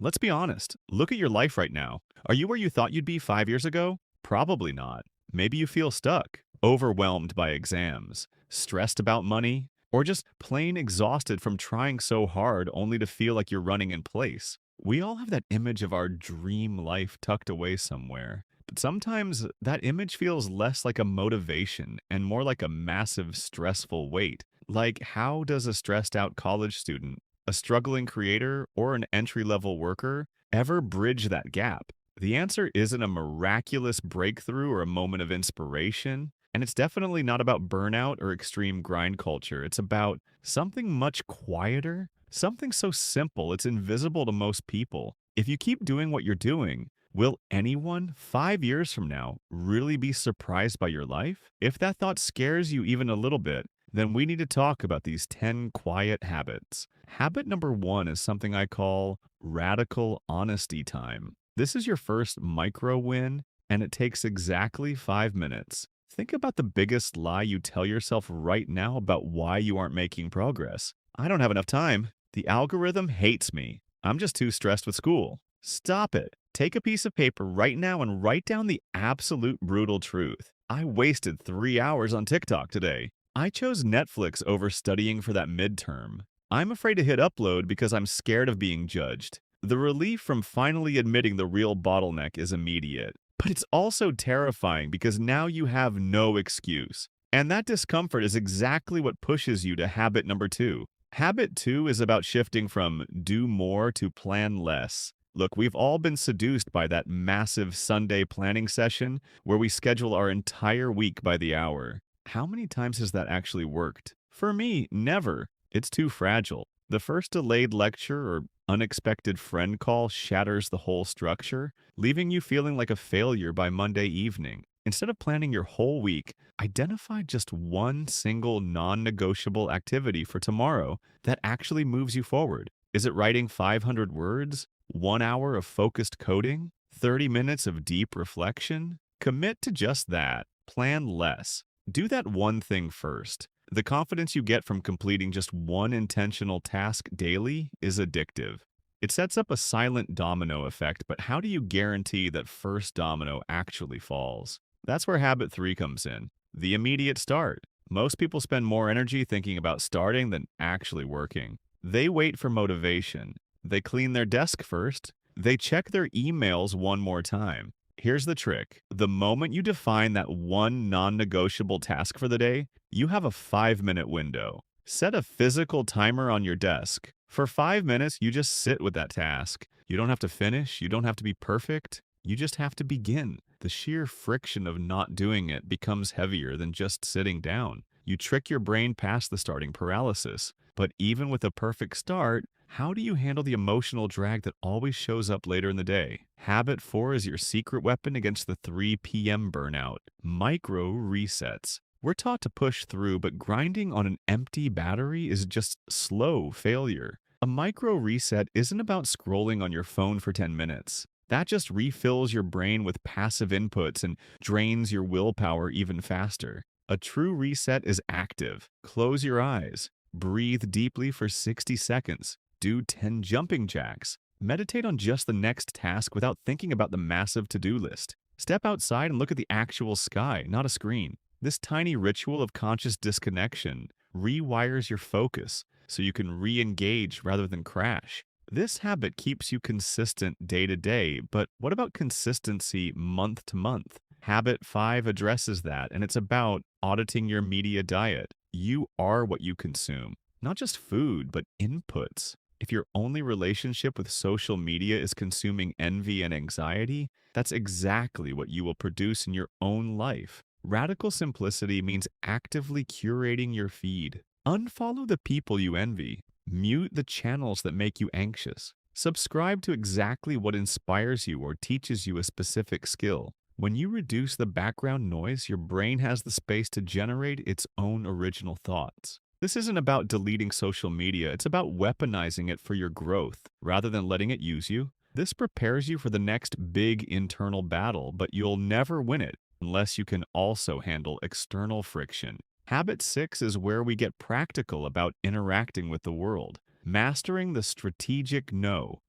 Let's be honest. Look at your life right now. Are you where you thought you'd be 5 years ago? Probably not. Maybe you feel stuck, overwhelmed by exams, stressed about money, or just plain exhausted from trying so hard only to feel like you're running in place. We all have that image of our dream life tucked away somewhere. But sometimes that image feels less like a motivation and more like a massive stressful weight. Like, how does a stressed out college student, a struggling creator, or an entry level worker ever bridge that gap? The answer isn't a miraculous breakthrough or a moment of inspiration, and it's definitely not about burnout or extreme grind culture. It's about something much quieter, something so simple it's invisible to most people. If you keep doing what you're doing, will anyone 5 years from now really be surprised by your life? If that thought scares you even a little bit, then we need to talk about these 10 quiet habits. Habit number one is something I call radical honesty time. This is your first micro win, and it takes exactly 5 minutes. Think about the biggest lie you tell yourself right now about why you aren't making progress. I don't have enough time. The algorithm hates me. I'm just too stressed with school. Stop it. Take a piece of paper right now and write down the absolute brutal truth. I wasted 3 hours on TikTok today. I chose Netflix over studying for that midterm. I'm afraid to hit upload because I'm scared of being judged. The relief from finally admitting the real bottleneck is immediate. But it's also terrifying because now you have no excuse. And that discomfort is exactly what pushes you to habit number two. Habit two is about shifting from do more to plan less. Look, we've all been seduced by that massive Sunday planning session where we schedule our entire week by the hour. How many times has that actually worked? For me, never. It's too fragile. The first delayed lecture or unexpected friend call shatters the whole structure, leaving you feeling like a failure by Monday evening. Instead of planning your whole week, identify just one single non negotiable activity for tomorrow that actually moves you forward. Is it writing 500 words? 1 hour of focused coding? 30 minutes of deep reflection? Commit to just that. Plan less. Do that one thing first. The confidence you get from completing just one intentional task daily is addictive. It sets up a silent domino effect, but how do you guarantee that first domino actually falls? That's where habit three comes in. The immediate start. Most people spend more energy thinking about starting than actually working. They wait for motivation. They clean their desk first. They check their emails one more time. Here's the trick. The moment you define that one non-negotiable task for the day, you have a 5 minute window. Set a physical timer on your desk. For 5 minutes, you just sit with that task. You don't have to finish. You don't have to be perfect. You just have to begin. The sheer friction of not doing it becomes heavier than just sitting down. You trick your brain past the starting paralysis. But even with a perfect start, how do you handle the emotional drag that always shows up later in the day? Habit four is your secret weapon against the 3 p.m. burnout. Micro resets. We're taught to push through, but grinding on an empty battery is just slow failure. A micro reset isn't about scrolling on your phone for 10 minutes. That just refills your brain with passive inputs and drains your willpower even faster. A true reset is active. Close your eyes. Breathe deeply for 60 seconds. Do 10 jumping jacks. Meditate on just the next task without thinking about the massive to-do list. Step outside and look at the actual sky, not a screen. This tiny ritual of conscious disconnection rewires your focus so you can re-engage rather than crash. This habit keeps you consistent day to day, but what about consistency month to month? Habit 5 addresses that, and it's about auditing your media diet. You are what you consume, not just food, but inputs. If your only relationship with social media is consuming envy and anxiety, that's exactly what you will produce in your own life. Radical simplicity means actively curating your feed. Unfollow the people you envy. Mute the channels that make you anxious. Subscribe to exactly what inspires you or teaches you a specific skill. When you reduce the background noise, your brain has the space to generate its own original thoughts. This isn't about deleting social media, it's about weaponizing it for your growth, rather than letting it use you. This prepares you for the next big internal battle, but you'll never win it unless you can also handle external friction. Habit 6 is where we get practical about interacting with the world. Mastering the strategic no.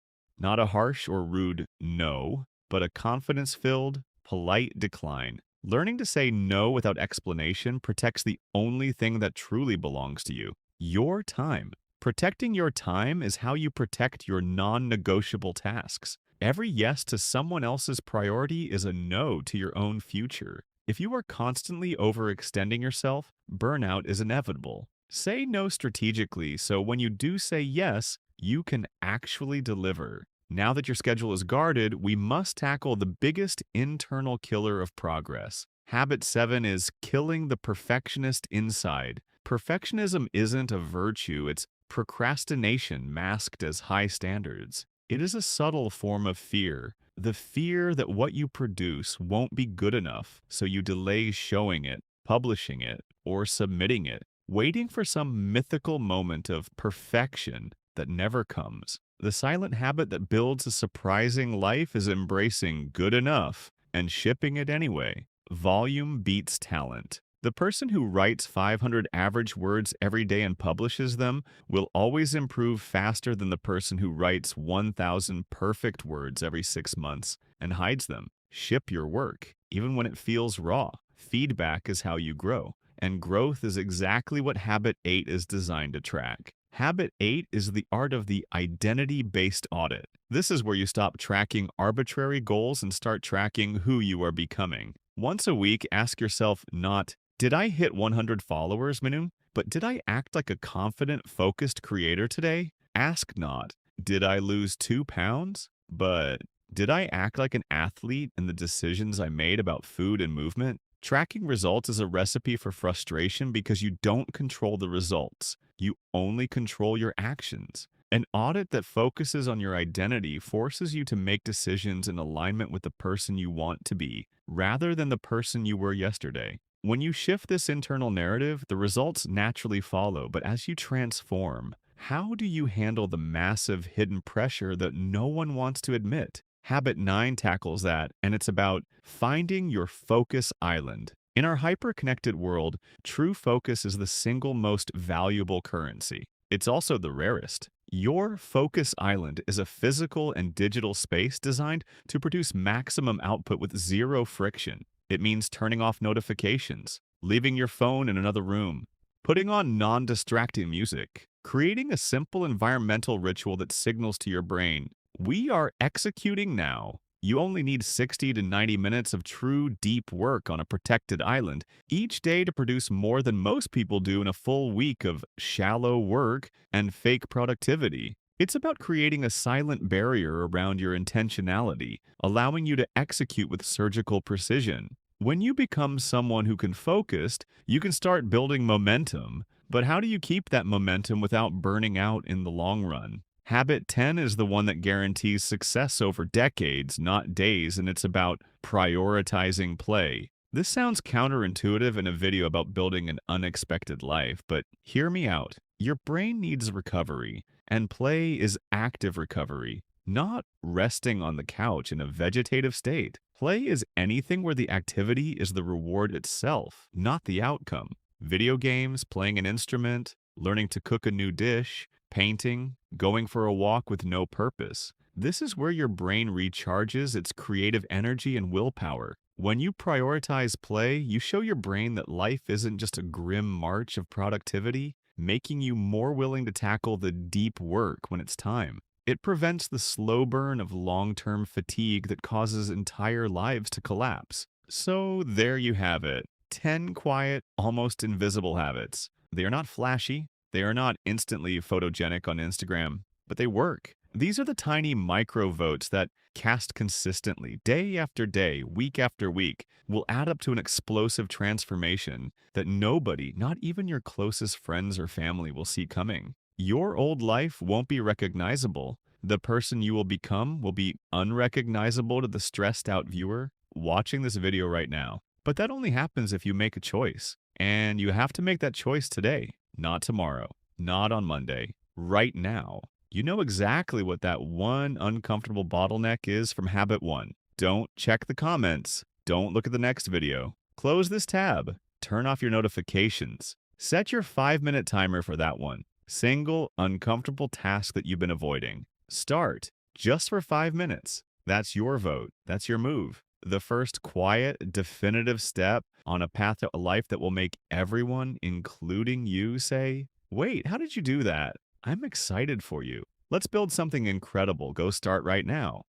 Not a harsh or rude no, but a confidence-filled, polite decline. Learning to say no without explanation protects the only thing that truly belongs to you, your time. Protecting your time is how you protect your non-negotiable tasks. Every yes to someone else's priority is a no to your own future. If you are constantly overextending yourself, burnout is inevitable. Say no strategically so when you do say yes, you can actually deliver. Now that your schedule is guarded, we must tackle the biggest internal killer of progress. Habit 7 is killing the perfectionist inside. Perfectionism isn't a virtue, it's procrastination masked as high standards. It is a subtle form of fear, the fear that what you produce won't be good enough, so you delay showing it, publishing it, or submitting it, waiting for some mythical moment of perfection that never comes. The silent habit that builds a surprising life is embracing good enough and shipping it anyway. Volume beats talent. The person who writes 500 average words every day and publishes them will always improve faster than the person who writes 1,000 perfect words every 6 months and hides them. Ship your work, even when it feels raw. Feedback is how you grow, and growth is exactly what Habit 8 is designed to track. Habit 8 is the art of the identity-based audit. This is where you stop tracking arbitrary goals and start tracking who you are becoming. Once a week, ask yourself not, did I hit 100 followers, Minu? But did I act like a confident, focused creator today? Ask not, did I lose 2 pounds? But did I act like an athlete in the decisions I made about food and movement? Tracking results is a recipe for frustration because you don't control the results. You only control your actions. An audit that focuses on your identity forces you to make decisions in alignment with the person you want to be, rather than the person you were yesterday. When you shift this internal narrative, the results naturally follow, but as you transform, how do you handle the massive hidden pressure that no one wants to admit? Habit 9 tackles that, and it's about finding your focus island. In our hyper-connected world, true focus is the single most valuable currency. It's also the rarest. Your focus island is a physical and digital space designed to produce maximum output with zero friction. It means turning off notifications, leaving your phone in another room, putting on non-distracting music, creating a simple environmental ritual that signals to your brain, we are executing now. You only need 60 to 90 minutes of true deep work on a protected island each day to produce more than most people do in a full week of shallow work and fake productivity. It's about creating a silent barrier around your intentionality, allowing you to execute with surgical precision. When you become someone who can focus, you can start building momentum. But how do you keep that momentum without burning out in the long run? Habit 10 is the one that guarantees success over decades, not days, and it's about prioritizing play. This sounds counterintuitive in a video about building an unexpected life, but hear me out. Your brain needs recovery, and play is active recovery, not resting on the couch in a vegetative state. Play is anything where the activity is the reward itself, not the outcome. Video games, playing an instrument, learning to cook a new dish, painting, going for a walk with no purpose. This is where your brain recharges its creative energy and willpower. When you prioritize play, you show your brain that life isn't just a grim march of productivity, making you more willing to tackle the deep work when it's time. It prevents the slow burn of long-term fatigue that causes entire lives to collapse. So there you have it. 10 quiet, almost invisible habits. They are not flashy. They are not instantly photogenic on Instagram, but they work. These are the tiny micro votes that, cast consistently, day after day, week after week, will add up to an explosive transformation that nobody, not even your closest friends or family, will see coming. Your old life won't be recognizable. The person you will become will be unrecognizable to the stressed out viewer watching this video right now. But that only happens if you make a choice. And you have to make that choice today, not tomorrow, not on Monday, right now. You know exactly what that one uncomfortable bottleneck is from habit 1. Don't check the comments. Don't look at the next video. Close this tab. Turn off your notifications. Set your 5-minute timer for that one. Single, uncomfortable task that you've been avoiding. Start. just for 5 minutes. That's your vote. That's your move. The first quiet, definitive step on a path to a life that will make everyone, including you, say, "Wait, how did you do that? I'm excited for you. Let's build something incredible. Go start right now."